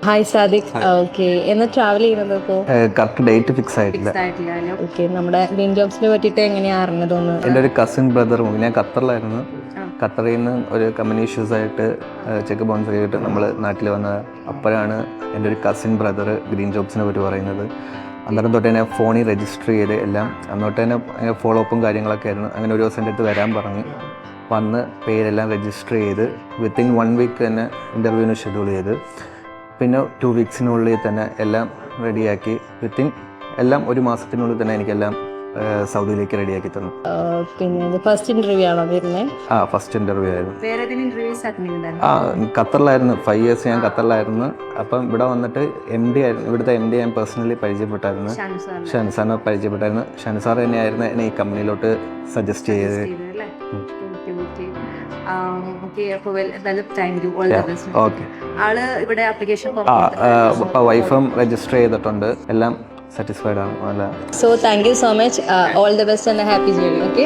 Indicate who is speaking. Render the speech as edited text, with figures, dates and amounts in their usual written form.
Speaker 1: Hi Sadiq. Okay, എന്ന് travel ചെയ്യുന്നത് ഇപ്പോൾ
Speaker 2: കറക്റ്റ് ഡേറ്റ് ഫിക്സ് ആയിട്ടില്ല.
Speaker 1: ഓക്കെ, നമ്മുടെ ഗ്രീൻ ജോബ്സിനെ പറ്റിയിട്ട് എങ്ങനെയാ അറിഞ്ഞതൊന്ന്?
Speaker 2: എൻ്റെ ഒരു കസിൻ ബ്രദറും, ഞാൻ ഖത്തറിലായിരുന്നു. ഖത്തറിൽ നിന്ന് ഒരു കമ്പനി ഇഷ്യൂസ് ആയിട്ട് ചെക്ക് ബൗൺസ് ചെയ്തിട്ട് നമ്മൾ നാട്ടിൽ വന്നത്. അപ്പോഴാണ് എൻ്റെ ഒരു കസിൻ ബ്രദർ ഗ്രീൻ ജോബ്സിനെ പറ്റി പറയുന്നത്. അന്നേരം തൊട്ട് തന്നെ ഫോണിൽ രജിസ്റ്റർ ചെയ്ത് എല്ലാം അന്നോട്ട് തന്നെ ഫോളോ അപ്പും കാര്യങ്ങളൊക്കെ ആയിരുന്നു. അങ്ങനെ ഒരു ദിവസം എൻ്റെ അടുത്ത് വരാൻ പറഞ്ഞ് വന്ന് പേരെല്ലാം രജിസ്റ്റർ ചെയ്ത് വിത്തിൻ 1 വീക്ക് തന്നെ ഇൻ്റർവ്യൂവിന് ഷെഡ്യൂൾ ചെയ്ത് പിന്നെ 2 വീക്സിനുള്ളിൽ തന്നെ എല്ലാം റെഡിയാക്കി വിത്തിൻ എല്ലാം 1 മാസത്തിനുള്ളിൽ തന്നെ എനിക്കെല്ലാം സൗദിയിലേക്ക് റെഡിയാക്കി തന്നു.
Speaker 1: പിന്നെ ഇത് ഫസ്റ്റ് ഇൻ്റർവ്യൂ ആണോ വരുന്നത്?
Speaker 2: ഫസ്റ്റ് ഇൻ്റർവ്യൂ ആയിരുന്നു.
Speaker 1: വേറെ ഏതെങ്കിലും ഇൻ്റർവ്യൂസ് അറ്റൻഡ് ചെയ്തിട്ടുണ്ടായിരുന്നു?
Speaker 2: ഖത്തറിലായിരുന്നു. 5 ഇയേഴ്സ് ഞാൻ ഖത്തറിലായിരുന്നു. അപ്പം ഇവിടെ വന്നിട്ട് MD ആയിരുന്നു. ഇവിടുത്തെ MD ഞാൻ പേഴ്സണലി പരിചയപ്പെട്ടായിരുന്നു. ഷൻസാറിനെ പരിചയപ്പെട്ടായിരുന്നു. ഷൻസാർ തന്നെയായിരുന്നു എന്നെ ഈ കമ്പനിയിലോട്ട് സജസ്റ്റ് ചെയ്തത്. വൈഫും രജിസ്റ്റർ ചെയ്തിട്ടുണ്ട്. എല്ലാം സാറ്റിസ്ഫൈഡ് ആണ്.
Speaker 1: So thank you so much. All the best and happy journey. Okay.